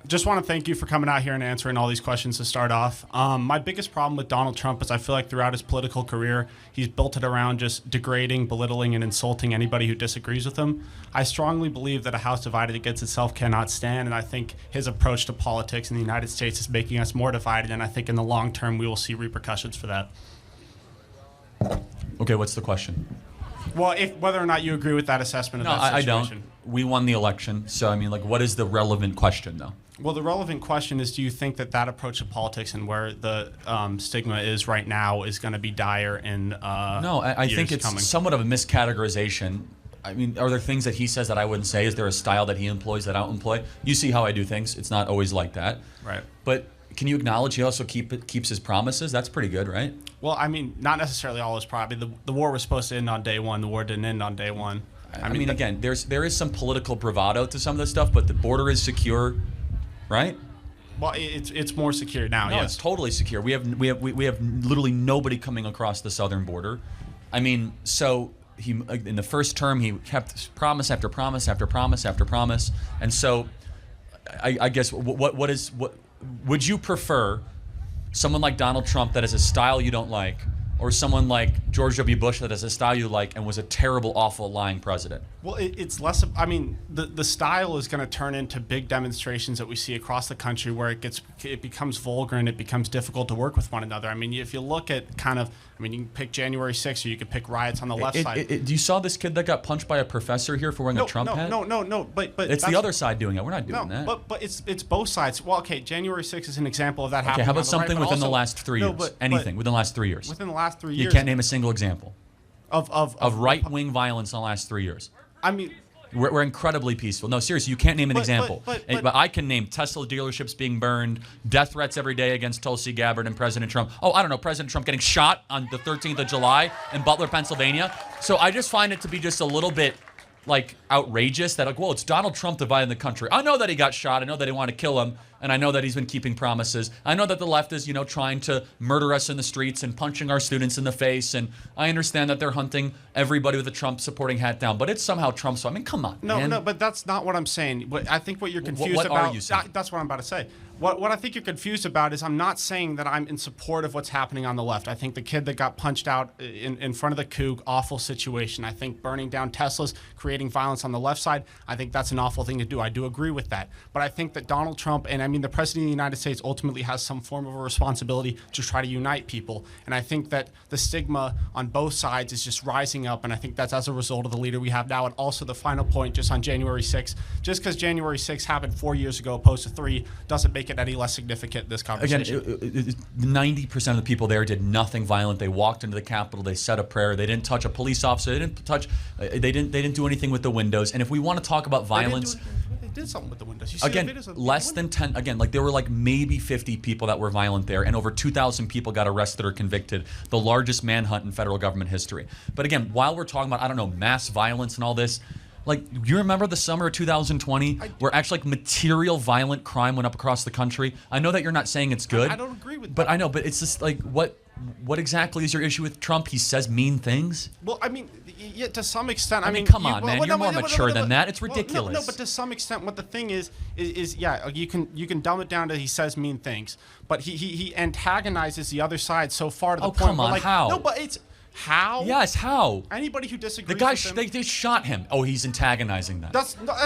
Just want to thank you for coming out here and answering all these questions to start off. My biggest problem with Donald Trump is I feel like throughout his political career, he's built it around just degrading, belittling, and insulting anybody who disagrees with him. I strongly believe that a house divided against itself cannot stand, and I think his approach to politics in the United States is making us more divided, and I think in the long term we will see repercussions for that. Okay, what's the question? Well, whether or not you agree with that assessment of that I situation. don't. We won the election, so I mean, like, what is the relevant question, though? Well, the relevant question is, do you think that approach to politics and where the stigma is right now is going to be dire in No, I think it's coming? somewhat of a miscategorization. I mean, are there things that he says that I wouldn't say? Is there a style that he employs that I don't employ? You see how I do things. It's not always like that. Right. But can you acknowledge he also keeps his promises? That's pretty good, right? Well, I mean, not necessarily all his property. The war was supposed to end on day one. The war didn't end on day one. I mean, again, there is some political bravado to some of this stuff, but the border is secure, right? Well, it's more secure now. No, yes. it's totally secure. We have literally nobody coming across the southern border. I mean, so he in the first term he kept promise after promise after promise after promise, and so I guess what would you prefer? Someone like Donald Trump that has a style you don't like, or someone like George W. Bush that has a style you like and was a terrible, awful, lying president? Well, it's less of, I mean, the style is going to turn into big demonstrations that we see across the country where it becomes vulgar and it becomes difficult to work with one another. I mean, if you look at kind of, I mean, you can pick January 6th or you could pick riots on the left side. You saw this kid that got punched by a professor here for wearing a Trump hat? No, but it's the other side doing it. We're not doing that. But it's both sides. Well, okay, January 6th is an example of that happening. Okay, how about on the something right, within also, the last 3 years? Anything within the last 3 years? Within the last 3 years. You can't name a single example of right-wing violence in the last 3 years. I mean, we're incredibly peaceful. No, seriously, you can't name an example. But I can name Tesla dealerships being burned, death threats every day against Tulsi Gabbard and President Trump. Oh, I don't know, President Trump getting shot on the 13th of July in Butler, Pennsylvania. So I just find it to be just a little bit like outrageous that, like, well, it's Donald Trump dividing the country. I know that he got shot. I know that they want to kill him. And I know that he's been keeping promises. I know that the left is, trying to murder us in the streets and punching our students in the face. And I understand that they're hunting everybody with a Trump supporting hat down. But it's somehow Trump. So, I mean, come on, man. No, but that's not what I'm saying. I think what you're confused what about. Are you saying? That's what I'm about to say. What I think you're confused about is I'm not saying that I'm in support of what's happening on the left. I think the kid that got punched out in front of the Coug, awful situation. I think burning down Teslas, creating violence on the left side, I think that's an awful thing to do. I do agree with that. But I think that Donald Trump, and I mean the President of the United States ultimately has some form of a responsibility to try to unite people. And I think that the stigma on both sides is just rising up. And I think that's as a result of the leader we have now. And also the final point just on January 6th, just because January 6th happened 4 years ago opposed to 3 doesn't make it any less significant in this conversation. Again, 90% of the people there did nothing violent. They walked into the Capitol. They said a prayer. They didn't touch a police officer. They didn't do anything with the windows. And if we want to talk about violence, they did something with the windows. Again, less than 10. Again, like there were like maybe 50 people that were violent there, and over 2,000 people got arrested or convicted. The largest manhunt in federal government history. But again, while we're talking about, I don't know, mass violence and all this, like, you remember the summer of 2020 where actually like material violent crime went up across the country? I know that you're not saying it's good. I don't agree with that. But I know, but it's just like, what exactly is your issue with Trump? He says mean things? Well, I mean, yeah, to some extent. I mean, come on, man. You're more mature than that. It's ridiculous. No, but to some extent, what the thing is yeah, you can dumb it down to he says mean things, but he antagonizes the other side so far to the point. Come on, like, how? No, but it's how? Yes, how? Anybody who disagrees the guy, with him, they shot him. Oh, he's antagonizing them.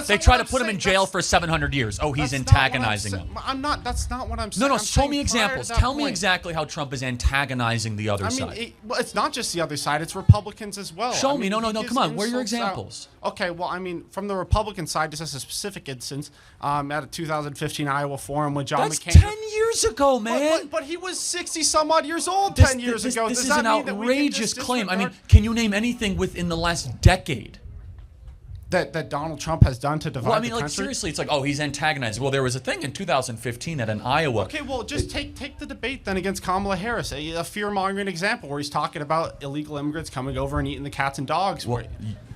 They try to put him in jail for 700 years. Oh, he's antagonizing them. I'm not. That's not what I'm saying. No, show me examples. Tell me exactly how Trump is antagonizing the other side. Well, it's not just the other side. It's Republicans as well. Show me. No. Come on. Where are your examples? Okay. Well, I mean, from the Republican side, just as a specific instance, at a 2015 Iowa forum when John McCain. That's 10 years ago, man. But he was 60 some odd years old 10 years ago. This is an outrageous claim. I mean, can you name anything within the last decade that Donald Trump has done to divide the country? Like, seriously, it's like, oh, he's antagonizing. Well, there was a thing in 2015 at an Iowa. Okay, well, just take the debate then against Kamala Harris, a fear-mongering example where he's talking about illegal immigrants coming over and eating the cats and dogs. Well,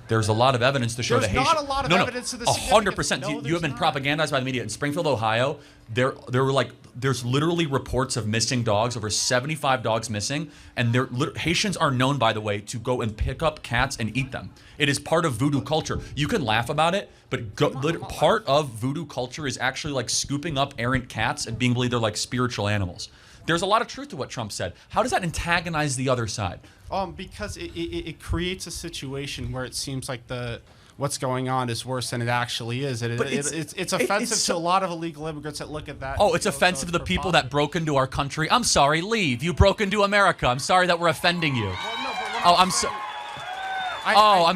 There's a lot of evidence to show There's the Haitian. not a lot of evidence to the 100%. No, You have been there's propagandized by the media. In Springfield, Ohio, there's literally reports of missing dogs, over 75 dogs missing, and Haitians are known, by the way, to go and pick up cats and eat them. It is part of voodoo culture. You can laugh about it, but part of voodoo culture is actually like scooping up errant cats and being believed they're like spiritual animals. There's a lot of truth to what Trump said. How does that antagonize the other side? Because it creates a situation where it seems like what's going on is worse than it actually is. It's offensive to a lot of illegal immigrants that look at that. Oh, it's offensive to the people that broke into our country. I'm sorry, leave. You broke into America. I'm sorry that we're offending you. I'm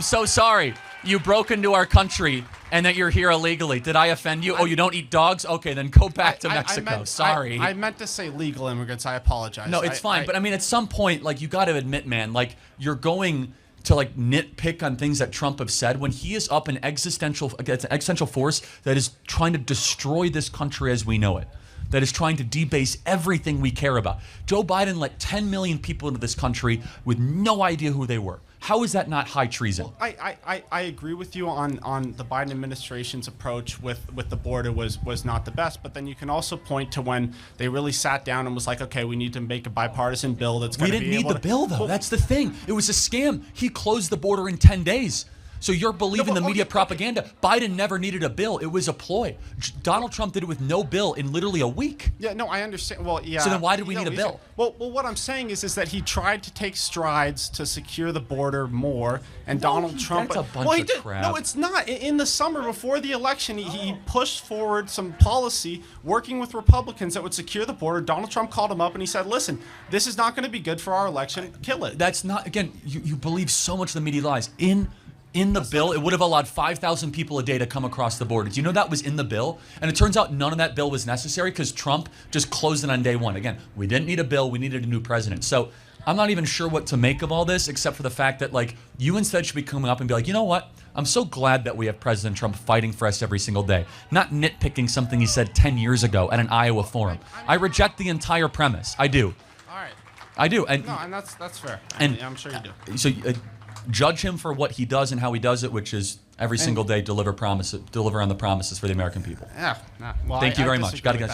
so sorry. You broke into our country and that you're here illegally. Did I offend you? You don't eat dogs? Okay, then go back to Mexico. Sorry. I meant to say legal immigrants. I apologize. No, it's fine. But I mean, at some point, like, you got to admit, man, like, you're going to like nitpick on things that Trump have said when he is up an existential force that is trying to destroy this country as we know it, that is trying to debase everything we care about. Joe Biden let 10 million people into this country with no idea who they were. How is that not high treason? Well, I agree with you on the Biden administration's approach with the border was not the best, but then you can also point to when they really sat down and was like, okay, we need to make a bipartisan bill that's going to be able to... We didn't need the bill, though. That's the thing. It was a scam. He closed the border in 10 days. So you're believing the media propaganda. Okay. Biden never needed a bill. It was a ploy. Donald Trump did it with no bill in literally a week. Yeah, no, I understand. Well, yeah. So then why did we need a bill? Well, what I'm saying is that he tried to take strides to secure the border more, and Donald Trump... That's a bunch of crap. No, it's not. In the summer before the election, he pushed forward some policy working with Republicans that would secure the border. Donald Trump called him up and he said, listen, this is not going to be good for our election. Kill it. That's not... Again, you believe so much of the media lies. In the bill, it would have allowed 5,000 people a day to come across the border. Do you know that was in the bill? And it turns out none of that bill was necessary because Trump just closed it on day one. Again, we didn't need a bill. We needed a new president. So I'm not even sure what to make of all this, except for the fact that, like, you instead should be coming up and be like, you know what? I'm so glad that we have President Trump fighting for us every single day, not nitpicking something he said 10 years ago at an Iowa forum. I reject the entire premise. I do. All right. I do. And that's fair. And I'm sure you do. So judge him for what he does and how he does it, which is every single day deliver on the promises for the American people. Yeah. Well, Thank you very much. Got to get